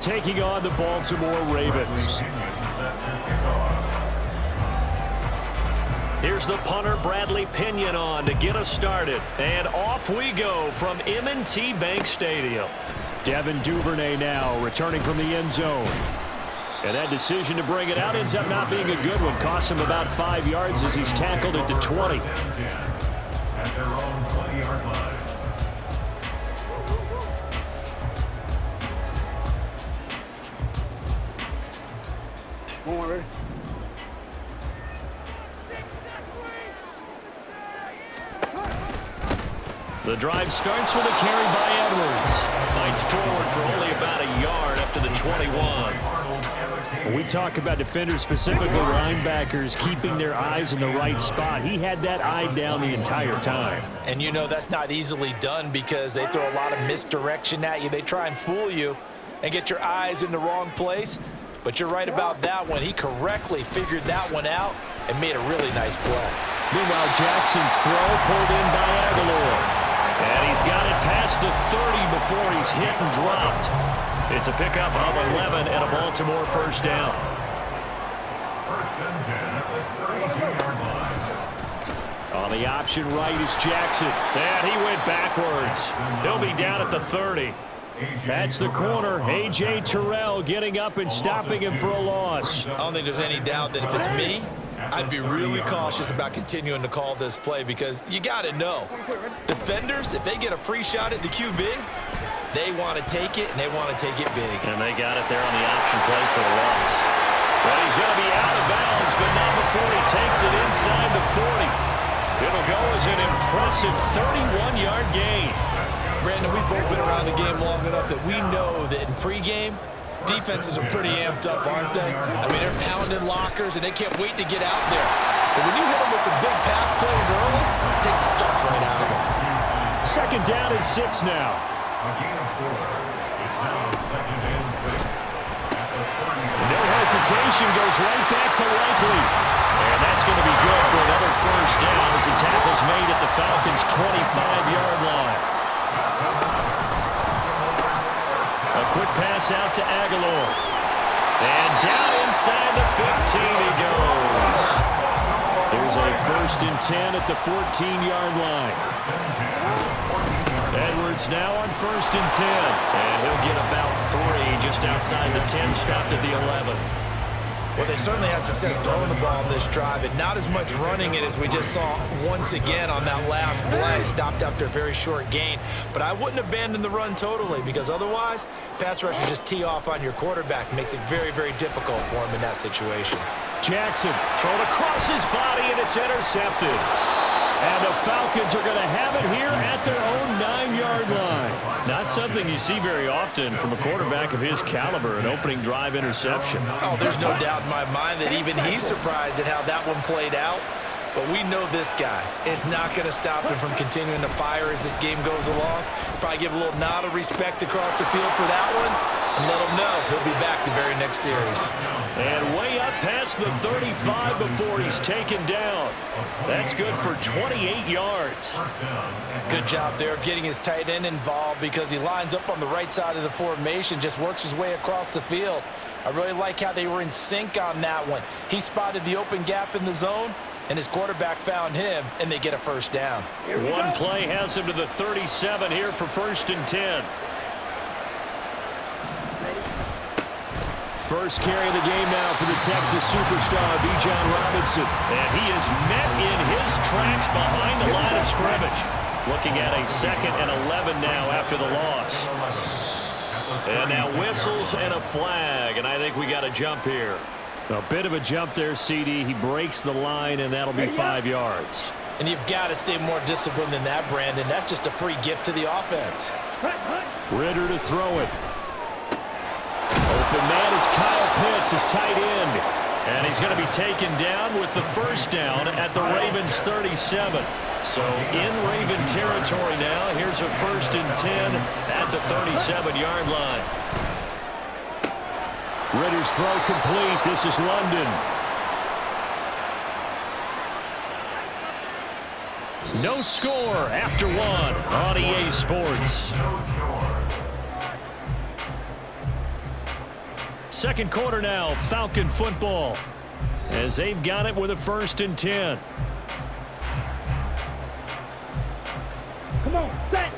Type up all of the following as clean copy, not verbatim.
taking on the Baltimore Ravens. Here's the punter, Bradley Pinion, on to get us started. And off we go from M&T Bank Stadium. Devin Duvernay now returning from the end zone. And that decision to bring it out ends up not being a good one. Cost him about 5 yards as he's tackled at the 20. At their own 20-yard line. One more, ready? The drive starts with a carry by Edwards. Fights forward for only about a yard up to the 21. When we talk about defenders, specifically linebackers, keeping their eyes in the right spot, he had that eye down the entire time. And you know that's not easily done because they throw a lot of misdirection at you. They try and fool you and get your eyes in the wrong place. But you're right about that one. He correctly figured that one out and made a really nice play. Meanwhile, Jackson's throw pulled in by Aguilar. And he's got it past the 30 before he's hit and dropped. It's a pickup of 11 and a Baltimore first down. First and 10 at the 32-yard line. On the option right is Jackson. And he went backwards. He'll be down at the 30. That's the corner. A.J. Terrell getting up and stopping him for a loss. I don't think there's any doubt that if it's me, I'd be really cautious about continuing to call this play because you got to know, defenders, if they get a free shot at the QB, they want to take it, and they want to take it big. And they got it there on the option play for a loss. Well, he's going to be out of bounds, but not before he takes it inside the 40. It'll go as an impressive 31-yard gain. Brandon, we've both been around the game long enough that we know that in pregame, defenses are pretty amped up, aren't they? I mean, they're pounding lockers, and they can't wait to get out there. But when you hit them with some big pass plays early, it takes the starch right out of them. Second down and 6 now. A gain of 4. It's now second and 6. At the 30. No hesitation, goes right back to Likely. And that's going to be good for another first down as the tackle's made at the Falcons' 25-yard line. A quick pass out to Aguilar. And down inside the 15 he goes. There's a first and 10 at the 14-yard line. Edwards now on first and 10. And he'll get about 3 just outside the 10, stopped at the 11. Well, they certainly had success throwing the ball in this drive, and not as much running it as we just saw once again on that last play. Stopped after a very short gain. But I wouldn't abandon the run totally because otherwise, pass rushers just tee off on your quarterback. Makes it very, very difficult for him in that situation. Jackson thrown across his body, and it's intercepted. And the Falcons are going to have it here at their own 9-yard line. Not something you see very often from a quarterback of his caliber, an opening drive interception. Oh, there's no doubt in my mind that even he's surprised at how that one played out. But we know this guy is not going to stop him from continuing to fire as this game goes along. Probably give a little nod of respect across the field for that one and let him know he'll be back the very next series. And way up past the 35 before he's taken down. That's good for 28 yards. Good job there of getting his tight end involved because he lines up on the right side of the formation, just works his way across the field. I really like how they were in sync on that one. He spotted the open gap in the zone, and his quarterback found him, and they get a first down. One play has him to the 37 here for first and 10. First carry of the game now for the Texas superstar, Bijan Robinson. And he is met in his tracks behind the line of scrimmage. Looking at a 2nd and 11 now after the loss. And now whistles and a flag, and I think we got a jump here. A bit of a jump there, CD. He breaks the line, and that'll be 5 yards. And you've got to stay more disciplined than that, Brandon. That's just a free gift to the offense. Ritter to throw it. Open man is Kyle Pitts, his tight end. And he's going to be taken down with the first down at the Ravens' 37. So in Raven territory now. Here's a first and 10 at the 37-yard line. Ritter's throw complete. This is London. No score after one on EA Sports. No score. Second quarter now, Falcon football, as they've got it with a 1st and 10. Come on, set.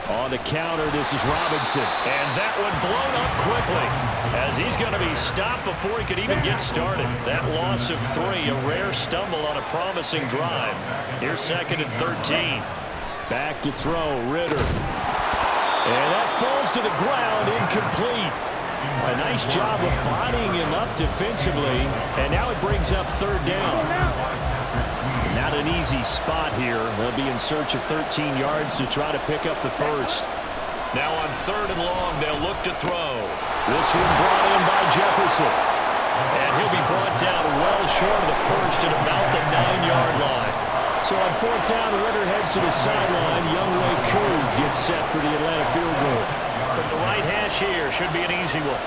On the counter, this is Robinson. And that one blown up quickly, as he's going to be stopped before he could even get started. That loss of 3, a rare stumble on a promising drive. Here's 2nd and 13. Back to throw, Ritter. And that falls to the ground, incomplete. A nice job of bodying him up defensively, and now it brings up 3rd down. Not an easy spot here. They'll be in search of 13 yards to try to pick up the 1st. Now on 3rd and long, they'll look to throw. This one brought in by Jefferson. And he'll be brought down well short of the 1st at about the 9-yard line. So on 4th down, Ritter heads to the sideline. Younghoe Koo gets set for the Atlanta field goal. From the right hash here, should be an easy one.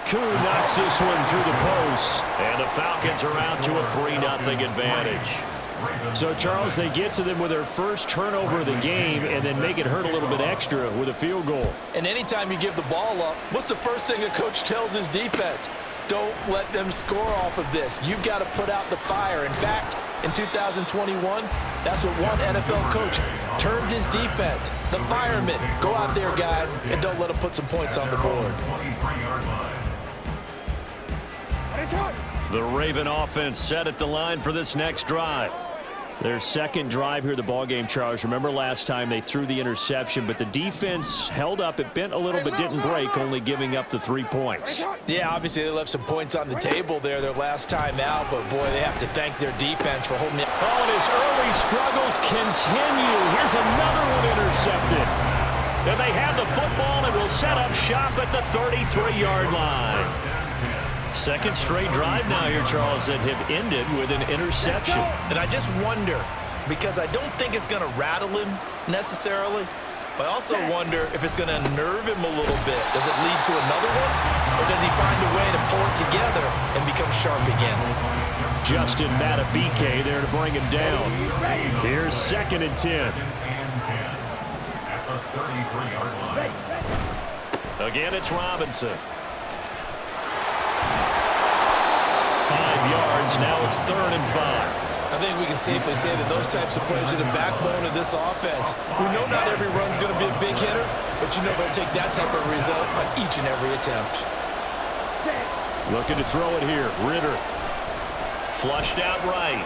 Koo knocks this one through the post, and the Falcons are out to a 3-0 advantage. So, Charles, they get to them with their first turnover of the game and then make it hurt a little bit extra with a field goal. And anytime you give the ball up, what's the first thing a coach tells his defense? Don't let them score off of this. You've got to put out the fire. In fact, in 2021, that's what one NFL coach termed his defense. The firemen. Go out there, guys, and don't let them put some points on the board. The Raven offense set at the line for this next drive. Their second drive here of the ballgame, Charles. Remember last time they threw the interception, but the defense held up. It bent a little but didn't break, only giving up the 3 points. Yeah, obviously they left some points on the table there their last time out, but boy, they have to thank their defense for holding it. Oh, and his early struggles continue. Here's another one intercepted. And they have the football and will set up shop at the 33-yard line. Second straight drive now here, Charles, that have ended with an interception. And I just wonder, because I don't think it's going to rattle him necessarily, but I also wonder if it's going to unnerve him a little bit. Does it lead to another one? Or does he find a way to pull it together and become sharp again? Justin Matabike there to bring him down. Here's 2nd and 10. Again, it's Robinson. 5 yards. Now it's 3rd and 5. I think we can safely say that those types of plays are the backbone of this offense. We know not every run's going to be a big hitter, but you know they'll take that type of result on each and every attempt. Looking to throw it here. Ritter. Flushed out right.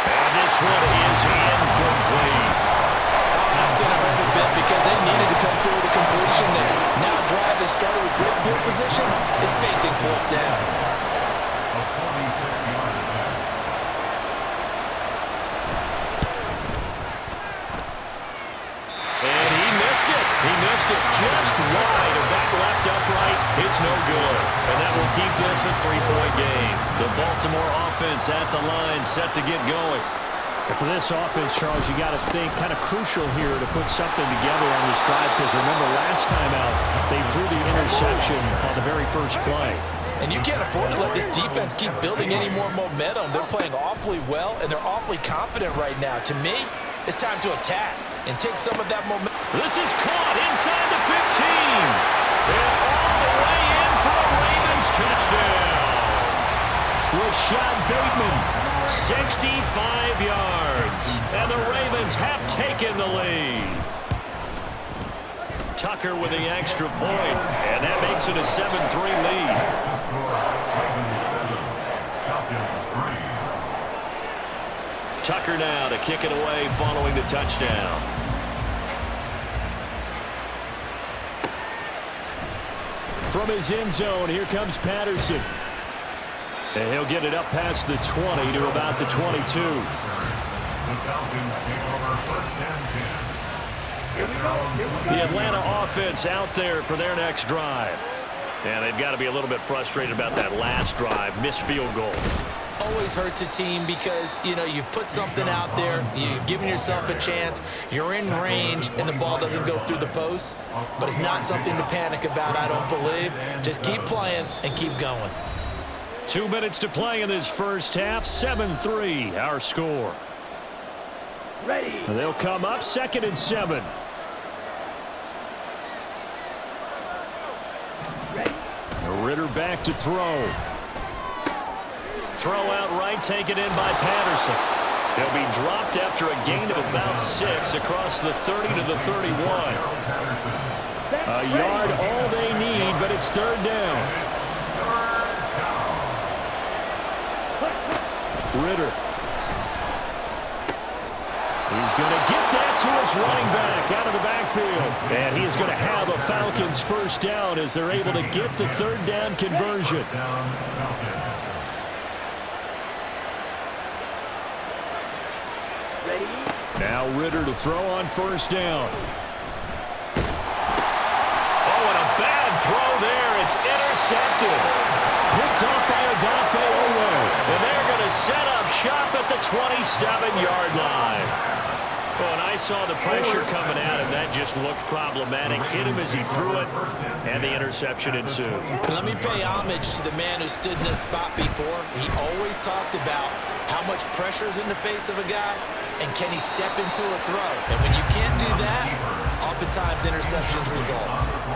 And this one is incomplete. That's going to hurt a bit because they needed to come through with a completion there. Now a drive that started with great field position is facing 4th down. And he missed it. He missed it just wide of that left upright. It's no good. And that will keep this a 3-point game. The Baltimore offense at the line set to get going. And for this offense, Charles, you got to think kind of crucial here to put something together on this drive, because remember last time out, they threw the interception on the very first play. And you can't afford to let this defense keep building any more momentum. They're playing awfully well, and they're awfully confident right now. To me, it's time to attack and take some of that momentum. This is caught inside the 15. And all the way in for a Ravens touchdown. Rashad Bateman, 65 yards. And the Ravens have taken the lead. Tucker with the extra point, and that makes it a 7-3 lead. Tucker now to kick it away following the touchdown. From his end zone, here comes Patterson. And he'll get it up past the 20 to about the 22. The Falcons take over 1st and 10. The Atlanta offense out there for their next drive. And they've got to be a little bit frustrated about that last drive, missed field goal. Always hurts a team because, you know, you've put something out there, you've given yourself a chance, you're in range, and the ball doesn't go through the posts. But it's not something to panic about, I don't believe. Just keep playing and keep going. 2 minutes to play in this first half. 7-3, our score. Ready. They'll come up 2nd and 7. Ready. Ritter back to throw. Throw out right, taken in by Patterson. He'll be dropped after a gain of about 6 across the 30 to the 31. A yard all they need, but it's 3rd down. Ritter. He's going to get that to his running back out of the backfield. And he is going to have a Falcons first down as they're able to get the 3rd down conversion. Ready. Now Ritter to throw on 1st down. Oh, and a bad throw there. It's intercepted. Picked off by Odafe Oweh. And they're going to set up shop at the 27-yard line. Oh, and I saw the pressure coming at him. That just looked problematic. Hit him as he threw it, and the interception ensued. Let me pay homage to the man who stood in this spot before. He always talked about how much pressure is in the face of a guy, and can he step into a throw? And when you can't do that, oftentimes interceptions result.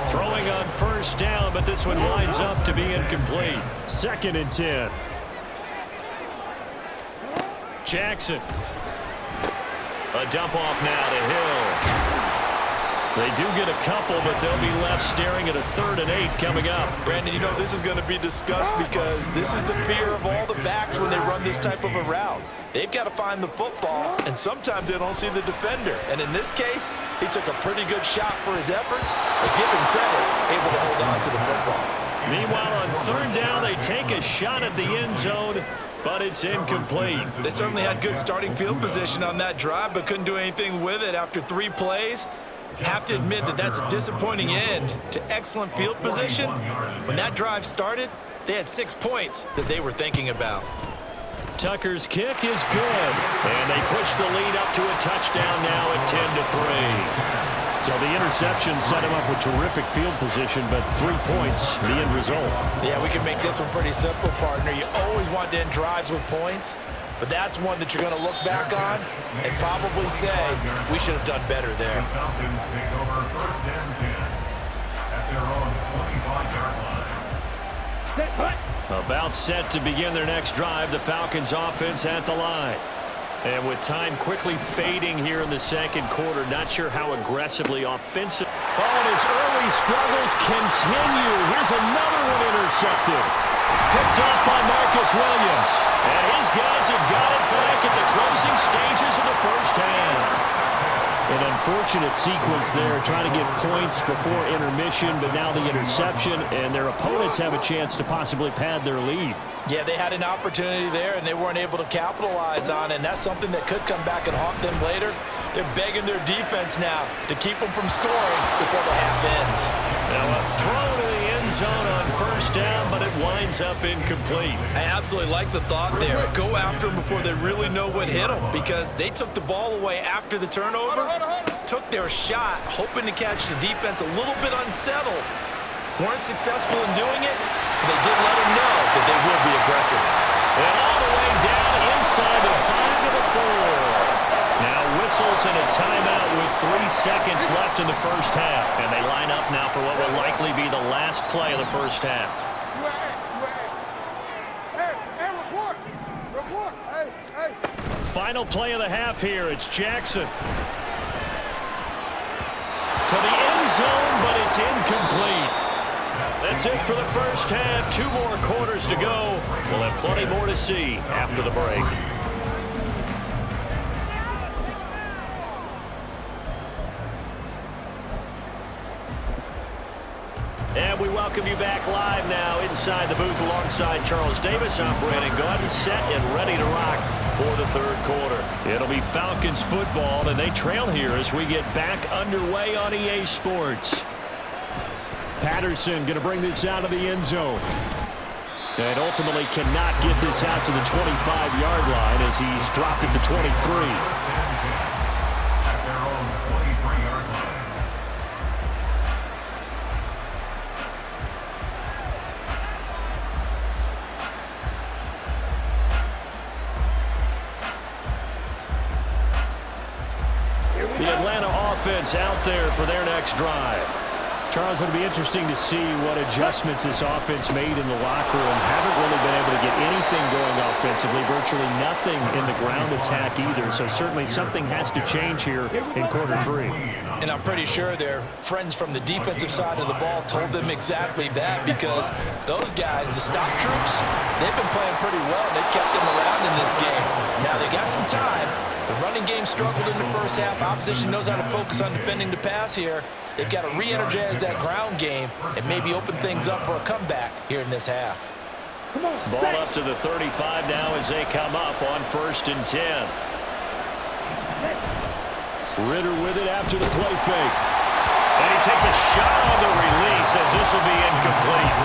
Throwing on 1st down, but this one winds up to be incomplete. 2nd and 10. Jackson. A dump off now to Hill. They do get a couple, but they'll be left staring at a 3rd and 8 coming up. Brandon, you know this is going to be discussed because this is the fear of all the backs when they run this type of a route. They've got to find the football, and sometimes they don't see the defender. And in this case, he took a pretty good shot for his efforts, but give him credit, able to hold on to the football. Meanwhile, on 3rd down, they take a shot at the end zone, but it's incomplete. They certainly had good starting field position on that drive, but couldn't do anything with it after 3 plays. Have to admit that that's a disappointing end to excellent field position. When that drive started, they had 6 points that they were thinking about. Tucker's kick is good, and they push the lead up to a touchdown now at 10-3. So the interception set him up with terrific field position, but 3 points, the end result. Yeah, we can make this one pretty simple, partner. You always want to end drives with points, but that's one that you're going to look back on and probably say, we should have done better there. The Falcons take over 1st and 10 at their own 25-yard line. Set. Hut. About set to begin their next drive, the Falcons offense at the line. And with time quickly fading here in the 2nd quarter, not sure how aggressively offensive. Oh, and his early struggles continue. Here's another one intercepted. Picked off by Marcus Williams. And his guys have got it back at the closing stages of the first half. An unfortunate sequence there, trying to get points before intermission, but now the interception, and their opponents have a chance to possibly pad their lead. Yeah, they had an opportunity there, and they weren't able to capitalize on it, and that's something that could come back and haunt them later. They're begging their defense now to keep them from scoring before the half ends. Now a throw to the end zone on 1st down, but it winds up incomplete. I absolutely like the thought there. Go after them before they really know what hit them, because they took the ball away after the turnover, took their shot, hoping to catch the defense a little bit unsettled. Weren't successful in doing it, but they did let them know that they will be aggressive. And all the way down inside the 5 to the 4. Now whistles and a timeout with 3 seconds left in the first half. And they line up now for what will likely be the last play of the first half. Report. Hey. Final play of the half here. It's Jackson. To the end zone, but it's incomplete. That's it for the first half. 2 more quarters to go. We'll have plenty more to see after the break. And we welcome you back live now inside the booth alongside Charles Davis. I'm Brandon Gaudin, set and ready to rock for the 3rd quarter. It'll be Falcons football, and they trail here as we get back underway on EA Sports. Patterson going to bring this out of the end zone. And ultimately cannot get this out to the 25-yard line as he's dropped at the 23. At their own 23-yard line. The Atlanta offense out there for their next drive. Charles, it'll be interesting to see what adjustments this offense made in the locker room. Haven't really been able to get anything going offensively, virtually nothing in the ground attack either. So certainly something has to change here in quarter 3. And I'm pretty sure their friends from the defensive side of the ball told them exactly that, because those guys, the stop troops, they've been playing pretty well. They've kept them around in this game. Now they got some time. The running game struggled in the first half. Opposition knows how to focus on defending the pass here. They've got to re-energize that ground game and maybe open things up for a comeback here in this half. Ball up to the 35 now as they come up on 1st and 10. Ritter with it after the play fake. And he takes a shot on the release as this will be incomplete.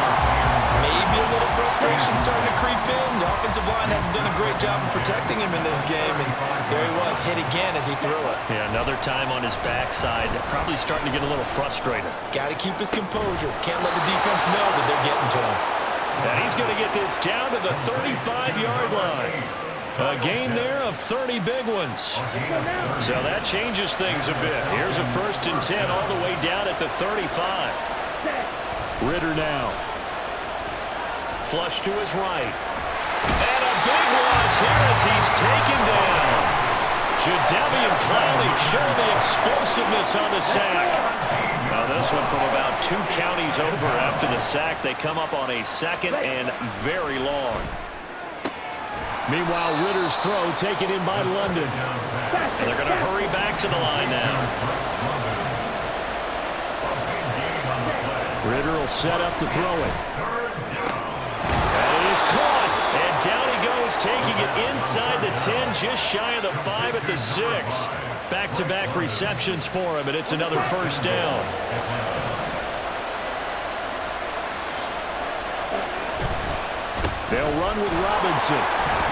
Maybe a little frustration starting to creep in. The offensive line hasn't done a great job of protecting him in this game, and there he was, hit again as he threw it. Yeah, another time on his backside. Probably starting to get a little frustrated. Got to keep his composure. Can't let the defense know that they're getting to him. And he's going to get this down to the 35-yard line. A gain there of 30 big ones. So that changes things a bit. Here's a 1st and 10 all the way down at the 35. Ritter now. Flush to his right. And a big loss here as he's taken down. Jadeveon Clowney showing the explosiveness on the sack. Now this one from about 2 counties over after the sack. They come up on a 2nd and very long. Meanwhile, Ritter's throw taken in by London. And they're going to hurry back to the line now. Ritter will set up to throw it. And it is caught. And down he goes, taking it inside the 10, just shy of the 5 at the 6. Back-to-back receptions for him, and it's another 1st down. They'll run with Robinson.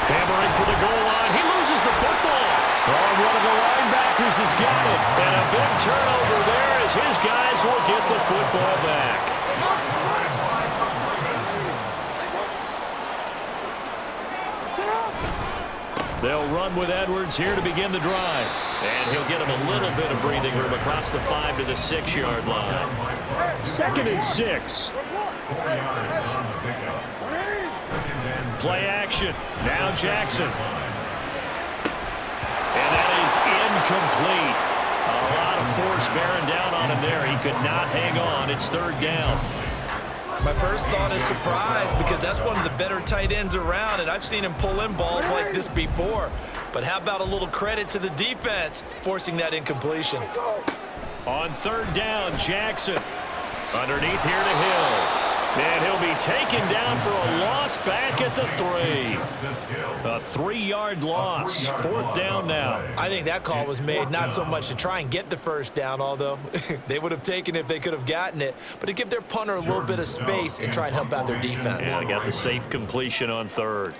Hammering for the goal line. He loses the football. Oh, one of the linebackers has got it. And a big turnover there as his guys will get the football back. They'll run with Edwards here to begin the drive. And he'll get him a little bit of breathing room across the 5 to the 6-yard line. 2nd and 6. Play action. Now Jackson. And that is incomplete. A lot of force bearing down on him there. He could not hang on. It's 3rd down. My first thought is surprise, because that's one of the better tight ends around, and I've seen him pull in balls like this before. But how about a little credit to the defense forcing that incompletion? On 3rd down, Jackson. Underneath here to Hill. And he'll be taken down for a loss back at the 3. A 3-yard loss. 4th down now. I think that call was made not so much to try and get the 1st down, although they would have taken it if they could have gotten it, but to give their punter a little bit of space and try and help out their defense. Yeah, they got the safe completion on 3rd.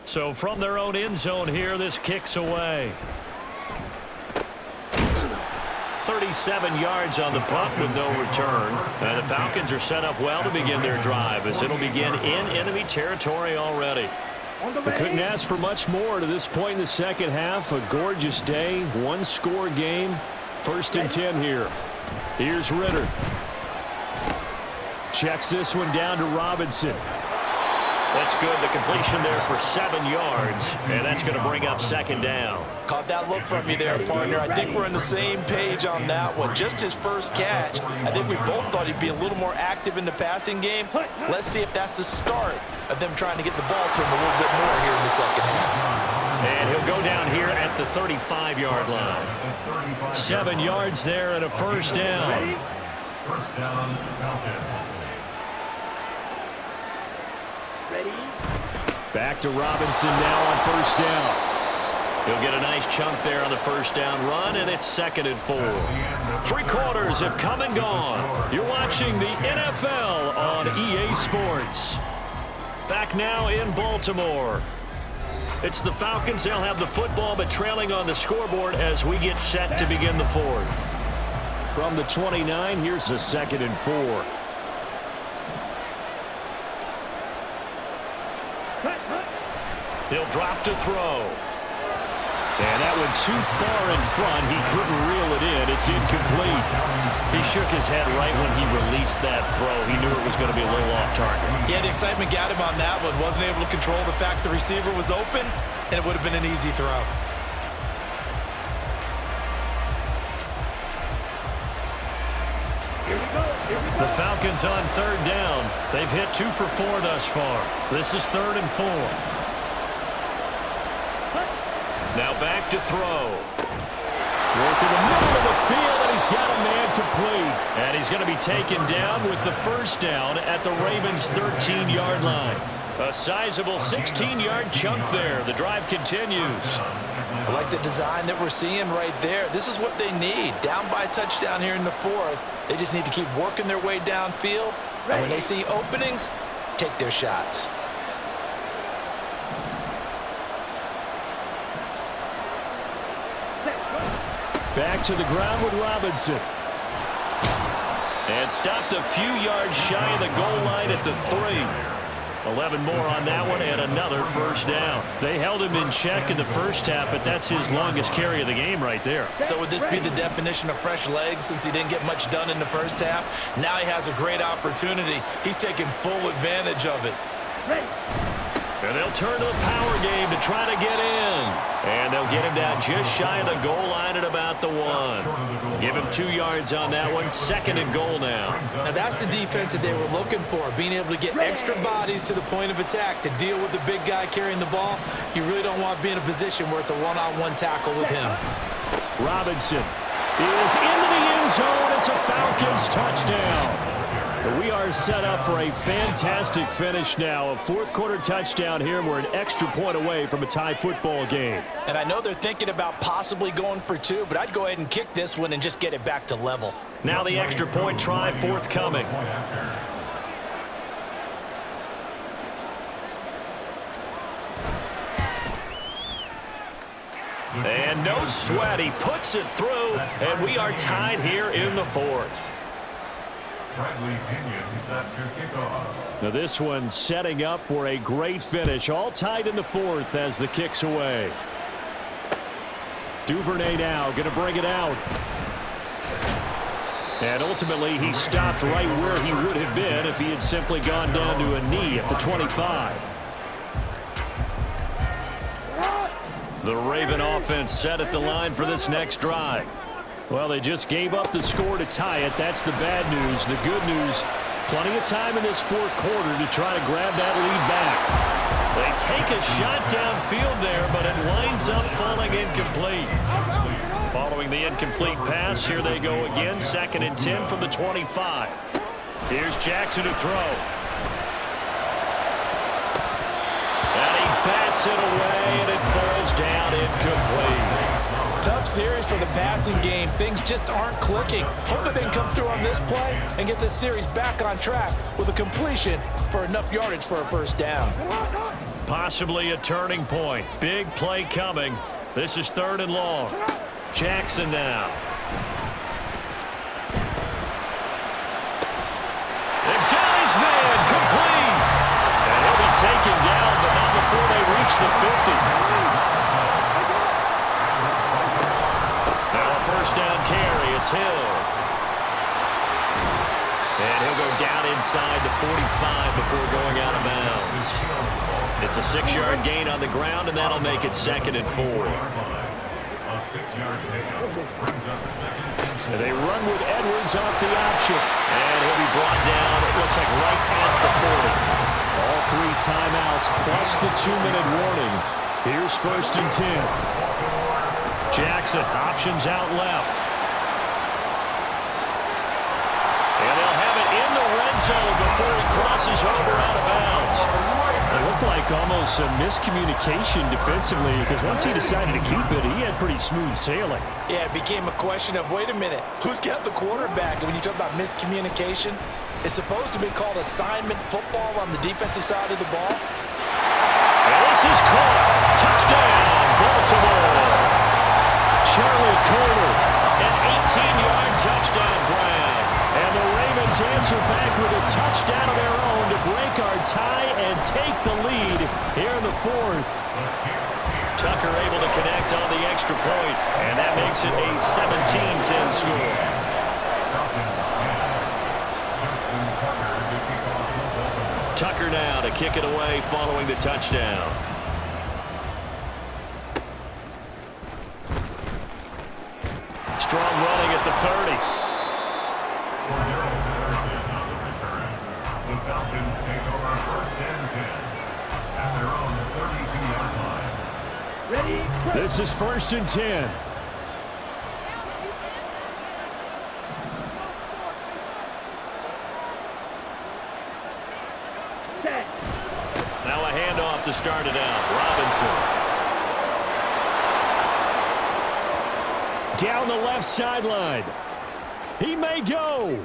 So from their own end zone here, this kicks away. 37 yards on the punt with no return. And the Falcons are set up well to begin their drive as it'll begin in enemy territory already. We couldn't ask for much more to this point in the 2nd half. A gorgeous day, 1-score game. 1st and 10 here. Here's Ritter. Checks this one down to Robinson. That's good. The completion there for 7 yards. And that's going to bring up 2nd down. Caught that look from you there, partner. I think we're on the same page on that one. Just his first catch. I think we both thought he'd be a little more active in the passing game. Let's see if that's the start of them trying to get the ball to him a little bit more here in the 2nd half. And he'll go down here at the 35-yard line. 7 yards there and a 1st down. 1st down, Falcons. Back to Robinson now on 1st down. He'll get a nice chunk there on the 1st down run, and it's 2nd and 4. 3 quarters have come and gone. You're watching the NFL on EA Sports. Back now in Baltimore. It's the Falcons. They'll have the football, but trailing on the scoreboard as we get set to begin the 4th. From the 29, here's the 2nd and 4. He'll drop to throw. And that went too far in front. He couldn't reel it in. It's incomplete. He shook his head right when he released that throw. He knew it was going to be a little off target. Yeah, the excitement got him on that one. Wasn't able to control the fact the receiver was open, and it would have been an easy throw. The Falcons on third down. They've hit 2 for 4 thus far. This is 3rd and 4. Now back to throw. Work in the middle of the field, and he's got a man complete. And he's going to be taken down with the first down at the Ravens' 13-yard line. A sizable 16-yard chunk there. The drive continues. I like the design that we're seeing right there. This is what they need. Down by a touchdown here in the 4th. They just need to keep working their way downfield. And when they see openings, take their shots. Back to the ground with Robinson. And stopped a few yards shy of the goal line at the 3. 11 more on that one and another first down. They held him in check in the first half, but that's his longest carry of the game right there. So would this be the definition of fresh legs since he didn't get much done in the first half? Now he has a great opportunity. He's taking full advantage of it. And they'll turn to the power game to try to get in. And they'll get him down just shy of the goal line at about the 1. Give him 2 yards on that one. 2nd and goal now. Now that's the defense that they were looking for, being able to get extra bodies to the point of attack to deal with the big guy carrying the ball. You really don't want to be in a position where it's a one-on-one tackle with him. Robinson is into the end zone. It's a Falcons touchdown. We are set up for a fantastic finish now. A 4th quarter touchdown here, and we're an extra point away from a tie football game. And I know they're thinking about possibly going for 2, but I'd go ahead and kick this one and just get it back to level. Now the extra point try forthcoming. And no sweat. He puts it through, and we are tied here in the 4th. Now this one setting up for a great finish. All tied in the 4th as the kick's away. Duvernay now going to bring it out. And ultimately he stopped right where he would have been if he had simply gone down to a knee at the 25. The Raven offense set at the line for this next drive. Well, they just gave up the score to tie it. That's the bad news. The good news, plenty of time in this 4th quarter to try to grab that lead back. They take a shot downfield there, but it winds up falling incomplete. Following the incomplete pass, here they go again. 2nd and 10 from the 25. Here's Jackson to throw. And he bats it away, and it falls down incomplete. Tough series for the passing game. Things just aren't clicking. Hopefully they can come through on this play and get this series back on track with a completion for enough yardage for a first down. Possibly a turning point. Big play coming. This is 3rd and long. Jackson now. The guy's man complete. And he'll be taken down, but not before they reach the 50. First down carry, it's Hill. And he'll go down inside the 45 before going out of bounds. It's a 6-yard gain on the ground, and that'll make it 2nd and 4. And they run with Edwards off the option. And he'll be brought down, it looks like right at the 40. All 3 timeouts plus the 2-minute warning. Here's 1st and 10. Jackson, options out left. And they'll have it in the red zone before he crosses over out of bounds. It looked like almost a miscommunication defensively because once he decided to keep it, he had pretty smooth sailing. Yeah, it became a question of, wait a minute, who's got the quarterback? And when you talk about miscommunication, it's supposed to be called assignment football on the defensive side of the ball. And this is caught. Touchdown, Baltimore. Charlie Carter, an 18-yard touchdown grab. And the Ravens answer back with a touchdown of their own to break our tie and take the lead here in the 4th. Tucker able to connect on the extra point, and that makes it a 17-10 score. Tucker now to kick it away following the touchdown. Strong running at the 30. The Falcons take over 1st and 10 at their own 32-yard line. Ready? This is 1st and 10. Set. Now a handoff to start it out. Robinson. Down the left sideline. He may go.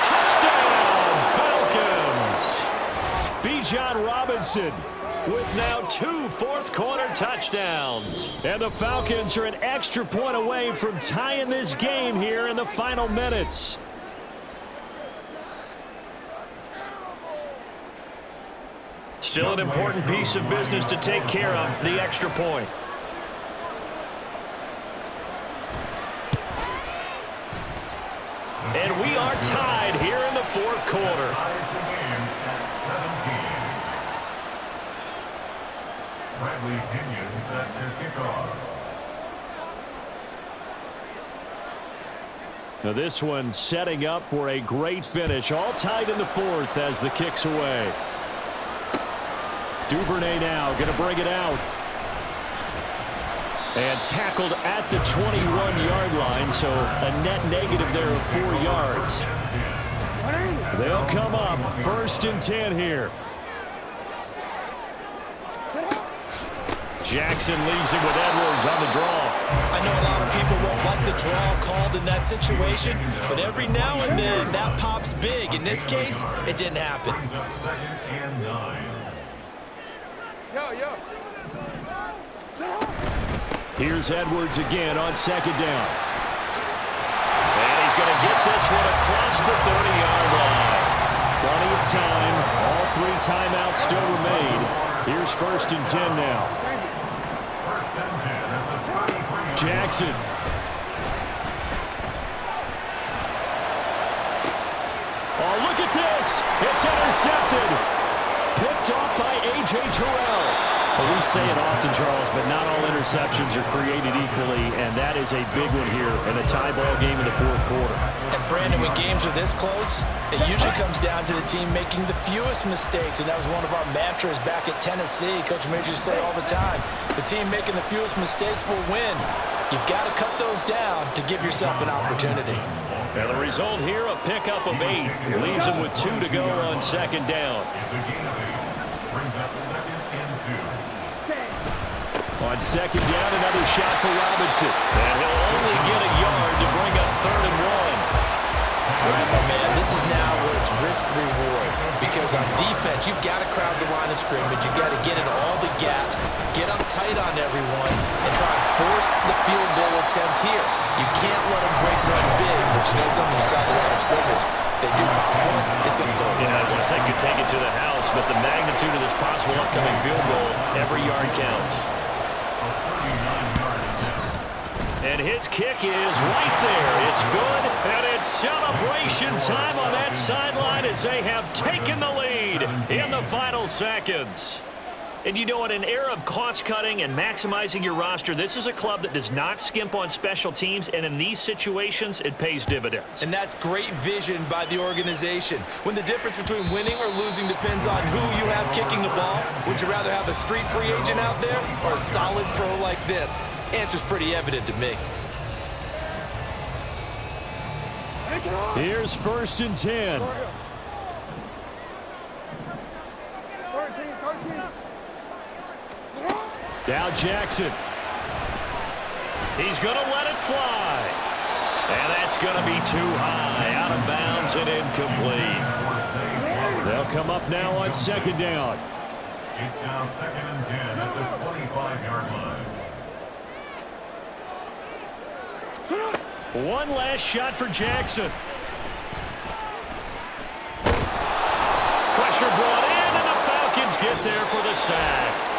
Touchdown, Falcons. Bijan Robinson with now 2 fourth-quarter touchdowns. And the Falcons are an extra point away from tying this game here in the final minutes. Still an important piece of business to take care of, the extra point. And we are tied here in the 4th quarter. Ties the game at 17. Bradley Pinion set to kick off. Now this one setting up for a great finish. All tied in the 4th as the kick's away. Duvernay now going to bring it out. And tackled at the 21-yard line, so a net negative there of 4 yards. They'll come up 1st and 10 here. Jackson leaves it with Edwards on the draw. I know a lot of people won't like the draw called in that situation, but every now and then that pops big. In this case, it didn't happen. Brings up 2nd and 9. Yo. Here's Edwards again on 2nd down. And he's going to get this one across the 30-yard line. Plenty of time. All 3 timeouts still remain. Here's 1st and 10 now. 1st and 10 at the 33. Jackson. Oh, look at this. It's intercepted. Picked off by A.J. Terrell. Well, we say it often, Charles, but not all interceptions are created equally, and that is a big one here in a tie ball game in the 4th quarter. And Brandon, when games are this close, it usually comes down to the team making the fewest mistakes, and that was one of our mantras back at Tennessee. Coach Major used to say all the time, the team making the fewest mistakes will win. You've got to cut those down to give yourself an opportunity. And the result here, a pickup of 8. Leaves him with 2 to go on 2nd down. It's a gain of 8. Brings up 2nd and 2. On 2nd down, another shot for Robinson. And he'll only get a yard to bring up 3rd and 1. All right, my man, this is now where it's risk-reward. Because on defense, you've got to crowd the line of scrimmage. You've got to get in all the gaps, get up tight on everyone, and try and force the field goal attempt here. You can't let them break run big, but you know something, you crowd the line of scrimmage. If they do pop one, it's going to go. Yeah, I was going to say could take it to the house, but the magnitude of this possible upcoming field goal, every yard counts. And his kick is right there. It's good, and it's celebration time on that sideline as they have taken the lead in the final seconds. And you know, in an era of cost-cutting and maximizing your roster, this is a club that does not skimp on special teams, and in these situations, it pays dividends. And that's great vision by the organization. When the difference between winning or losing depends on who you have kicking the ball, would you rather have a street free agent out there or a solid pro like this? Answer's pretty evident to me. Here's 1st and 10. 13. Now Jackson. He's going to let it fly. And that's going to be too high, out of bounds and incomplete. They'll come up now on 2nd down. It's now 2nd and 10 at the 25-yard line. One last shot for Jackson. Pressure brought in, and the Falcons get there for the sack.